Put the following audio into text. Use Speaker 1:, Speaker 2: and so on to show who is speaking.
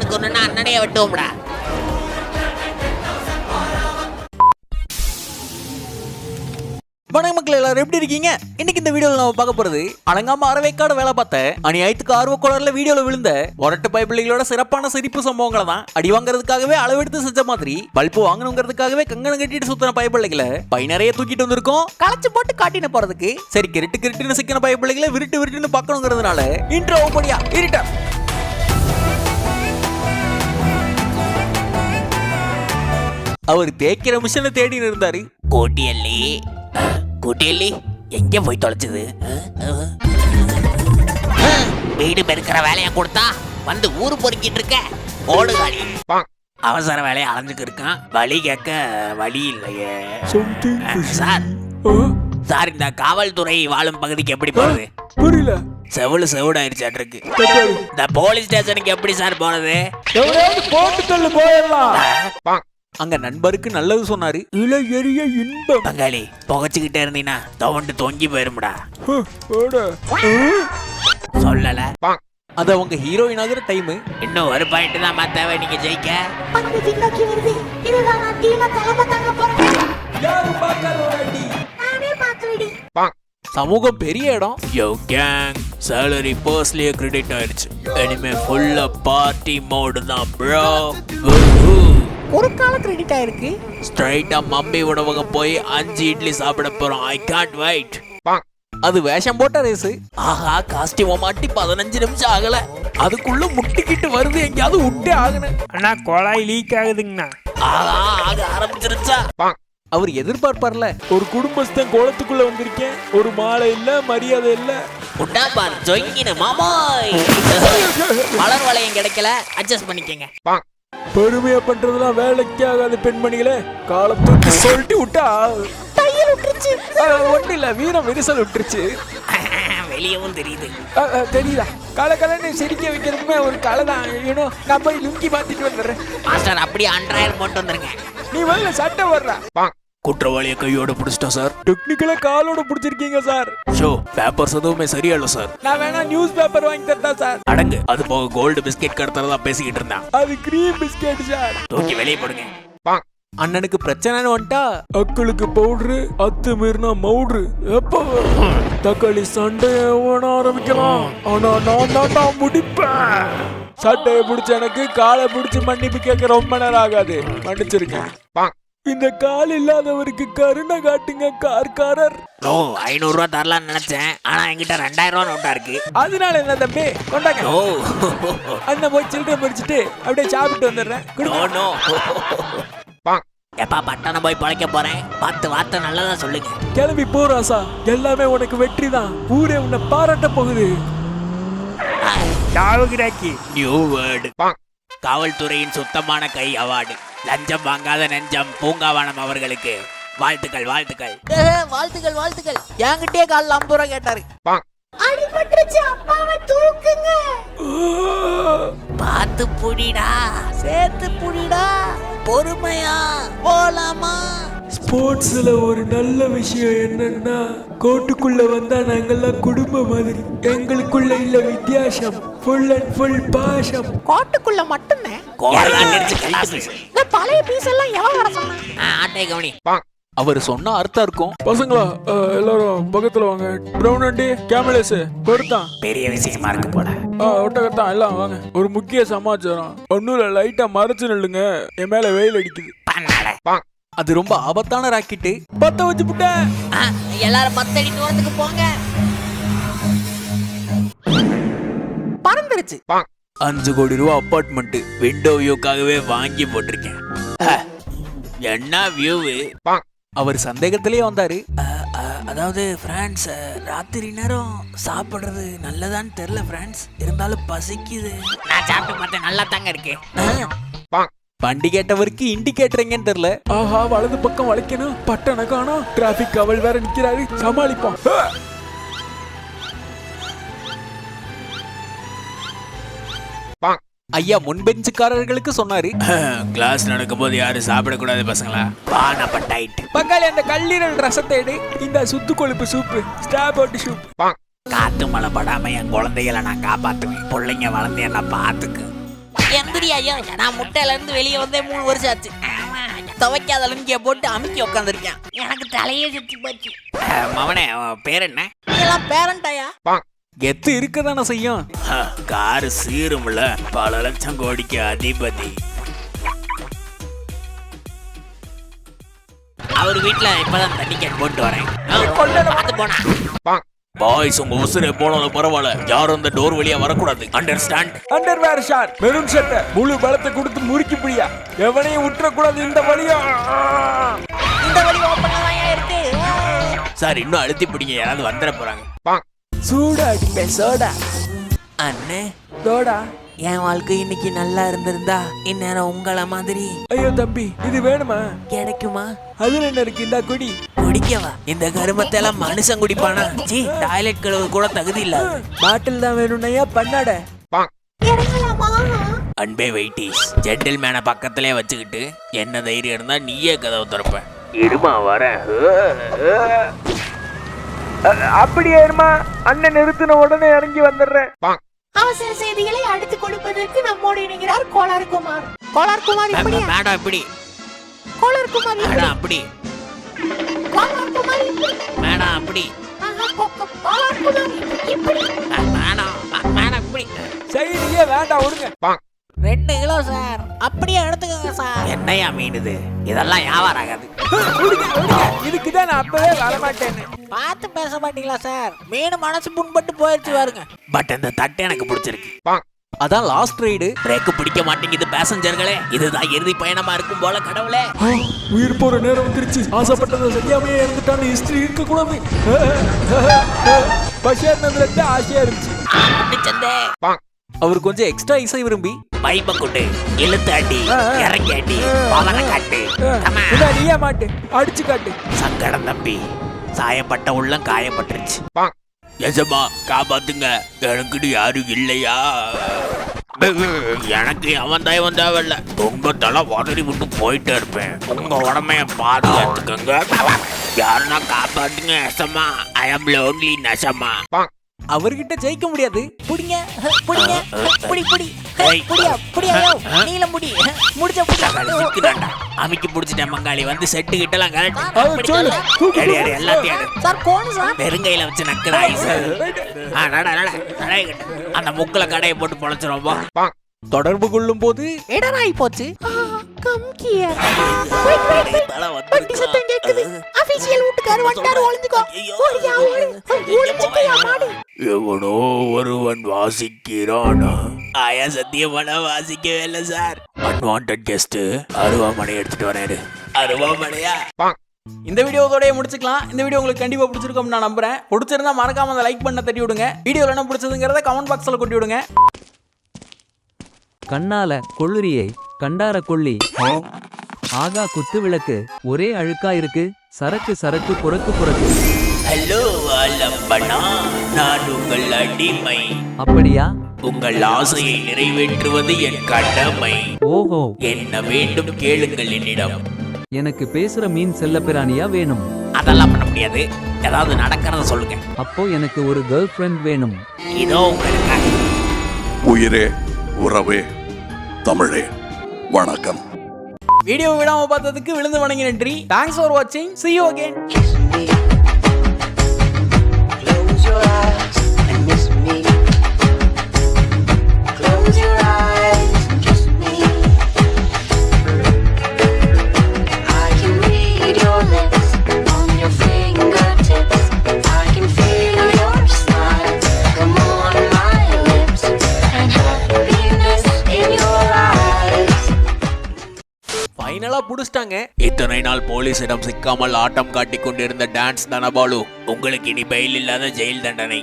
Speaker 1: பார்த்துக்கணும்னா அண்ணனையே வெட்டுவோம்டா.
Speaker 2: வணக்கம் மக்கள், எல்லாரும் எப்படி இருக்கீங்க? இன்னைக்கு இந்த வீடியோல நம்ம பார்க்க போறது அடங்காம அறவைக்காடு வேலை பார்த்த அநியாயத்துக்கு ஆர்வக்கோளர்ல வீடியோல விழுந்த ஒரட்டு பைப்பிள்ளைகளோட சிறப்பான சிரிப்பு சம்பவங்களை தான். அடி வாங்குறதுக்காகவே அளவெடுத்து செஞ்ச மாதிரி பல்பு வாங்கணுங்கிறதுக்காகவே கங்கணம் கட்டிட்டு சுத்தின பைப்பிள்ளைகளை பை நிறைய தூக்கிட்டு வந்திருக்கோம். களைச்சு போட்டு காட்டின போறதுக்கு சரி கிரிட்டு கிரிட்டுன்னு சிக்கின பைப்பிள்ளைகளை விருட்டு விருட்டுன்னு பார்க்கணுங்கிறதுனால இன்ட்ரோ ஓப்படியா இருட்ட. அவர் தேய்க்கிற மிஷினை தேடின்னு இருந்தாரு.
Speaker 1: கோட்டியல்லி கோட்டியல்லி எங்க போய் தொலைச்சது? வீடு பெருக்கிற வேலையை கொடுத்தா வந்து ஊரு பொறுக்கிட்டு இருக்க. ஓடுகாடி அவசர வேலையை அலைஞ்சுக்கு இருக்கான். வழி கேட்க வழி இல்லையே. சார் சார், இந்த காவல்துறை வாழும் பகுதிக்கு எப்படி போறது?
Speaker 2: புரியல.
Speaker 1: செவிடாயிருச்சாட்டு இருக்கு. இந்த போலீஸ் ஸ்டேஷனுக்கு எப்படி சார் போறது?
Speaker 2: போட்டு தள்ளு போயிடலாம். அங்க நண்பருக்கு நல்லது சொன்னாரு. இல எரிய இன்பம்.
Speaker 1: பங்காளி புகைச்சுக்கிட்டே இருந்தீங்கன்னா தவண்டு தொங்கி போயிருமுடா. சொல்லல.
Speaker 2: அது அவங்க ஹீரோயின் ஆகிற டைம்.
Speaker 1: இன்னும் ஒரு பாயிண்ட் தான் மாத்தாவே நீங்க ஜெயிக்க.
Speaker 2: சமூகம் பெரிய இடம்.
Speaker 1: யோ கேங், salary பர்ஸ்லயே கிரெடிட் ஆயிடுச்சு. இனிமே ஃபுல்லா பார்ட்டி மோட் தான் bro.
Speaker 2: ஒரு கால கிரெடிட் ஆயிருக்கு.
Speaker 1: ஸ்ட்ரைட்டா மம்மி உணவகம் போய் 5 இட்லி சாப்பிட போறோம். I can't wait.
Speaker 2: அது வேஷம் போட்ட ரேஸ்.
Speaker 1: ஆஹா, காஸ்டியூம் மாட்டி 15 நிமிஷம் ஆகல.
Speaker 2: அதுக்குள்ள முட்டிக்கிட்டு வருது. எங்கயாவது விட்டே ஆகணும்.
Speaker 3: அண்ணா குழாய் லீக் ஆகுதுங்கண்ணா.
Speaker 1: ஆஹா, ஆக ஆரம்பிச்சிருச்சா?
Speaker 2: அவர் எதிர்பார்ப்பார்ல, ஒரு குடும்பஸ்தன் கோலத்துக்குள்ள வந்திருக்கேன், ஒரு மாலை இல்ல, மரியாதை இல்ல.
Speaker 1: உண்டா பார் ஜொங்கின மாமாய். மலர் வளையம் கிடைக்கல, அட்ஜஸ்ட் பண்ணிக்கங்க.
Speaker 2: பெருமையா பண்றதுலாம் வேலைக்கு ஆகாது பெண்மணிகளே. காலத்துக்கு சொல்லிட்டு விட்டா தையல் விட்டுருச்சு. ஒண்ணு இல்ல, வீரம் விரிசல் விட்டுருச்சு.
Speaker 1: வெளியவும் தெரியுது.
Speaker 2: தெரியுதா? கலன்னு சிரிக்க வைக்கிறதுமே ஒரு கலை தான். நான் போய் லுங்கி மாத்திட்டு வந்துடுறேன்.
Speaker 1: மாஸ்டர் அப்படியே 1000 போட்டு வந்துருங்க.
Speaker 2: நீ வரல, சட்டை வர்ற.
Speaker 1: குற்றவாளியை கையோட பிடிச்சிட்டோம் சார்.
Speaker 2: டெக்னிக்கலா காலோட பிடிச்சிருக்கீங்க சார்.
Speaker 1: ஷோ பேப்பர்ஸ் எதுவுமே சரியா இல்ல சார்.
Speaker 2: நான் வேணா நியூஸ் பேப்பர் வாங்கி தரட்டா சார்?
Speaker 1: அடங்கு, அது போக கோல்டு பிஸ்கெட் கடத்துறதா பேசிக்கிட்டு இருந்தான்.
Speaker 2: அது கிரீம் பிஸ்கெட் சார்.
Speaker 1: தூக்கி வெளியே போடுங்க.
Speaker 2: அண்ணனுக்கு பிரச்சனைன்னு வந்துட்டா அக்களுக்கு பவுடரு, அத்து மீறினா மவுட்ரு. எப்போ தக்காளி சண்டைய ஆரம்பிக்கலாம். ஆனா நான் தான் முடிப்பேன். சட்டையை பிடிச்ச எனக்கு காலை பிடிச்சி மன்னிப்பு கேட்க ரொம்ப நேரம் ஆகாது. மன்னிச்சிருக்கேன். இந்த கால் இல்லாதவருக்கு கருணை காட்டுங்க கார்காரர்.
Speaker 1: ஓ, 500 ரூபா தரலாம்னு நினைச்சேன். ஆனா என்கிட்ட 2000 ரூபா நோட்டா இருக்கு.
Speaker 2: அதனால என்ன தம்பி, கொண்டாங்க.
Speaker 1: ஓ,
Speaker 2: அண்ணன் போய் சில்லறை முடிச்சுட்டு அப்படியே சாப்பிட்டு வந்துடுறேன்.
Speaker 1: எப்பா பட்டணம் போய் பழைக்க போறேன். 10 வார்த்தை நல்லதா சொல்லுங்க.
Speaker 2: கிளம்பி போறாசா, எல்லாமே உனக்கு வெற்றி தான். ஊரே உன்னை பாராட்ட போகுது.
Speaker 1: New word. காவல்துறையின் சுத்தமான கை அவார்டு. லஞ்சம் வாங்காத நெஞ்சம் பூங்காவனம் அவர்களுக்கு வாழ்த்துக்கள். வாழ்த்துக்கள்
Speaker 2: வாழ்த்துக்கள் வாழ்த்துக்கள். என்கிட்டயே காலைல 50 ரூபா கேட்டாரு.
Speaker 4: அடிபட்டுருச்சு, அப்பாவை தூக்குங்க.
Speaker 1: பார்த்து புடிடா, சேர்த்து புடிடா, பொறுமையா போலாமா?
Speaker 2: ஸ்போர்ட்ஸ்ல ஒரு நல்ல விஷயம் என்னன்னா, கோட்டுக்குள்ள வந்தா நாங்கெல்லாம் குடும்ப மாதிரி. எங்களுக்குள்ள இல்ல வித்தியாசம், ஃபுல் அண்ட் ஃபுல் பாஷம்.
Speaker 4: கோட்டுக்குள்ள மட்டும்தான். இந்த பழைய பீஸ் எல்லாம் எவன் வர சொன்னா?
Speaker 1: ஆட்டை கவனி.
Speaker 2: அவர் சொன்ன அர்த்தம் இருக்கும். பசங்களா எல்லாரும் பக்கத்துல வாங்க. பிரவுன் அண்டி, கேமலேஸ் பொறுத்தான்.
Speaker 1: பெரிய விஷயமா இருக்கு போல.
Speaker 2: ஒட்டகத்தான் எல்லாம் வாங்க. ஒரு முக்கிய சமாச்சாரம். ஒன்னும் லைட்டா மறைச்சு நில்லுங்க, என் மேல வெயில் அடிக்குது. அது ரொம்ப ஆபத்தான ராக்கெட்டு. பத்த வச்சு புட்டேன்.
Speaker 1: எல்லாரும் 10 அடி தூரத்துக்கு போங்க.
Speaker 4: பறந்துருச்சு.
Speaker 1: 5 கோடி ரூபா அபார்ட்மெண்ட் விண்டோ வியூக்காகவே வாங்கி போட்டிருக்கேன். என்ன வியூ?
Speaker 2: அவர் சந்தேகத்திலே வந்தாரு.
Speaker 1: அதாவது ஃப்ரெண்ட்ஸ், ராத்திரி நேரம் சாப்பிடுறது நல்லதான்னு தெரியல ஃப்ரெண்ட்ஸ். இருந்தாலும் பசிக்குது. நான் சாப்பிட்டு பார்த்தேன், நல்லா தாங்க இருக்கு.
Speaker 2: வண்டி கேட்டவருக்கு இண்டிகேட்டர் எங்கன்னு தெரியல. ஆஹா, வலது பக்கம் வளைக்கணும், பட்டண காணோம், டிராபிக் கவல் வேற நிக்கிறாரு. சமாளிப்போம். ஐயா முன்பெஞ்சுக்காரர்களுக்கு சொன்னாரு.
Speaker 1: கிளாஸ் நடக்கும்போது யாரும் சாப்பிடக்கூடாது பசங்களா.
Speaker 2: பங்காளி, அந்த கல்லீரல் ரசத்தை எடு. இந்த சுத்து கொழுப்பு சூப்பு, ஸ்ட்ராபெர்ரி சூப்.
Speaker 1: காத்து மழை படாம என் குழந்தைகளை நான் காப்பாத்துவேன். பிள்ளைங்க வளர்ந்து என்ன பாத்துக்கு.
Speaker 4: எந்திரி ஐயா, நான் முட்டையில இருந்து வெளியே வந்தே 3 வருஷம் ஆச்சு. துவைக்காத லுங்கிய போட்டு அமுக்கி உட்காந்துருக்கேன். எனக்கு தலையே சுத்தி போச்சு.
Speaker 1: மவனே அவன் பேர் என்ன?
Speaker 4: இதெல்லாம் பேரண்ட் ஐயா.
Speaker 2: கெத்து இருக்கதானே செய்யும்.
Speaker 1: காரு சீரும்ல, பல லட்சம் கோடிக்கு அதிபதி. அவர் வீட்டுல இப்பதான் தண்ணி கேன் போட்டு வரேன். பார்த்து போனேன். பாய்ஸ், உங்க உசுரே போனாலும் பரவாயில்ல, யாரும் அந்த டோர் வழியா வரக்கூடாது. அண்டர்ஸ்டாண்ட்?
Speaker 3: அண்டர்வேர் ஷாட், மெரூன் சட்டை, முழு பலத்தை கொடுத்து முறுக்கி பிடியா, எவனையும் விட்டுறக்கூடாது. இந்த வழியா
Speaker 4: ஓப்பனா தான் இருக்கு.
Speaker 1: சார், இன்னும் அழுத்தி பிடிங்க, யாராவது வந்துட போறாங்க.
Speaker 3: சூடா அடிப்பேன் சோடா.
Speaker 4: அண்ணே,
Speaker 3: சோடா.
Speaker 4: என் வாழ்க்கை இன்னைக்கு நல்லா இருந்திருந்தா இந்நேரம் உங்கள மாதிரி
Speaker 3: ஐயோ தம்பி, இது வேணுமா?
Speaker 4: கிடைக்குமா?
Speaker 3: அதுல என்ன இருக்கு? இந்த குடி.
Speaker 4: குடிக்கவா? இந்த கருமத்தை எல்லாம் மனுஷன் குடிப்பானா? சீ, டாய்லெட் கழுவு கூட தகுதி இல்ல.
Speaker 3: பாட்டில் தான் வேணும்னையா பண்ணாட.
Speaker 1: அன்பே வெயிட்டிஸ், ஜென்டில்மேனை பக்கத்திலே வச்சுக்கிட்டு என்ன தைரியம் இருந்தா நீயே கதவை திறப்ப. இருமா வர.
Speaker 3: அப்படியே இருமா, அண்ணன் நிறுத்தின உடனே இறங்கி வந்துடுறேன்.
Speaker 5: அவசர செய்திகளை அடுத்து கொடுப்பதற்கு நம்மோடு இணைகிறார் கோலார் குமார். கோலார் குமார் இப்படியா?
Speaker 1: மேடம் இப்படி.
Speaker 5: கோலார் குமார் இப்படி.
Speaker 1: மேடம் அப்படி.
Speaker 5: கோலார் குமார் இப்படி.
Speaker 1: மேடம் அப்படி.
Speaker 5: கோலார் குமார் இப்படி.
Speaker 1: மேடம் இப்படி.
Speaker 3: செய்தியே வேண்டாம், விடுங்க.
Speaker 4: 2 கிலோ சார். அப்படியே எடுத்துக்கோங்க சார்.
Speaker 1: என்னையா மீன் இது? இதெல்லாம் வியாபாரம் ஆகாது.
Speaker 3: இதுக்குதான் நான் அப்பவே வரமாட்டேன்னு.
Speaker 4: பார்த்து பேச மாட்டீங்களா சார்? மீன் மனசு புண்பட்டு போயிடுச்சு பாருங்க.
Speaker 1: பட் இந்த தட்டு எனக்கு பிடிச்சிருக்கு.
Speaker 2: அதான் லாஸ்ட் ரைடு.
Speaker 1: பிரேக்கு பிடிக்க மாட்டேங்குது பேசஞ்சர்களே. இதுதான் இறுதி பயணமா இருக்கும் போல. கடவுளே,
Speaker 3: உயிர் போற நேரம் வந்துருச்சு. ஆசைப்பட்டதை செய்யாமையே இருந்துட்டான்னு ஹிஸ்டரி இருக்க கூடாது. பஷேர்னதுல இருந்து ஆசையா இருந்துச்சு.
Speaker 1: சந்தே
Speaker 2: அவர் கொஞ்சம் எக்ஸ்ட்ரா இசை விரும்பி
Speaker 1: பைப்ப கொண்டு இழுத்து அடி, இறங்கி அடி, பவரை காட்டு.
Speaker 3: நீயே மாட்டு, அடிச்சு காட்டு.
Speaker 1: சங்கடம் தம்பி, சாயப்பட்ட உள்ளம் காயப்பட்டுருச்சு. எசமா காப்பாத்துங்க, எனக்கு யாரும் இல்லையா? எனக்கு அவன் தயவன் தேவையில்ல. உங்க தலை உதறி விட்டு போயிட்டே இருப்பேன். உங்க உடமைய பாதுகாத்துக்கங்க. யாருன்னா காப்பாத்துங்க. எசமா, ஐ அம் லோன்லி நெசமா.
Speaker 2: அவர்கிட்ட ஜெயிக்க முடியாது.
Speaker 4: புடிங்க புடிங்க புடி புடி புடியா புடியா. நீல முடி முடிச்ச புடி.
Speaker 1: அமைக்கி புடிச்சிட்டேன் மங்காளி. வந்து செட்டு கிட்டலாம்
Speaker 3: சொல்லு.
Speaker 1: எல்லாத்தையும்
Speaker 4: சார் கோணு சார்.
Speaker 1: பெருங்கையில வச்சு நக்குதா அந்த முக்குல கடையை போட்டு பொழைச்சிரும்.
Speaker 2: தொடர்பு கொள்ளும் போது
Speaker 4: இடராய் போச்சு. Come gear. வண்டி சத்தம் கேக்குது. ஆபீஷியல் வீட்டுக்கார வண்டாரு ஒளிஞ்சுக்கோ. ஓடியா ஒளிஞ்சுக்கயா மாடு.
Speaker 1: எவனோ ஒருவன் வாசிக்கிறான். ஆயா சத்தியமான வாசிக்கவே இல்லை சார். அன்வான்ட் கெஸ்ட் அருவாமனை எடுத்துட்டு வராரு. அருவாமனையா?
Speaker 2: இந்த வீடியோவோடய முடிச்சுக்கலாம். இந்த வீடியோ உங்களுக்கு கண்டிப்பா பிடிச்சிருக்கும் நான் நம்புறேன். பிடிச்சிருந்தா மறக்காம அந்த லைக் பண்ண தட்டி விடுங்க. வீடியோல என்ன பிடிச்சதுங்கிறத கமெண்ட் பாக்ஸ்ல கொட்டி விடுங்க.
Speaker 6: கண்ணால கொள்ளுரியை கண்டார கொள்ளி ஆகா குத்து விளக்கு ஒரே அழுக்கா இருக்கு. சரக்கு சரக்கு புறக்கு புறக்கு.
Speaker 1: ஹலோ அலம்பனா, நான் உங்கள் அடிமை.
Speaker 6: அப்படியா?
Speaker 1: உங்கள் ஆசையை நிறைவேற்றுவது என் கடமை.
Speaker 6: ஓஹோ,
Speaker 1: என்ன வேண்டும் கேளுங்கள் என்னிடம்.
Speaker 6: எனக்கு பேசுற மீன் செல்லப்பிராணியா வேணும்.
Speaker 1: அதெல்லாம் பண்ண முடியாது. ஏதாவது நடக்கிறத சொல்லுங்க.
Speaker 6: அப்போ எனக்கு ஒரு கேர்ள் ஃப்ரெண்ட் வேணும்.
Speaker 1: இதோ உங்களுக்கு.
Speaker 7: உயிரே, உறவே, தமிழே, வணக்கம்.
Speaker 2: வீடியோ விடாம பார்த்ததுக்கு விழுந்து வணங்கி நன்றி. தேங்க்ஸ் ஃபார் வாட்சிங். See you again.
Speaker 8: Close your eyes and miss me. Close your eyes and kiss me. I can read your lips on your fingertips. I can feel your smile come on my lips and happiness in your eyes.
Speaker 2: ஃபைனலா புடிச்சிட்டாங்க.
Speaker 1: இத்தனை நாள் போலீசிடம் சிக்காமல் ஆட்டம் காட்டிக் கொண்டிருந்த dance Dhanabalu, உங்களுக்கு இனி fail இல்லாத jail தண்டனை.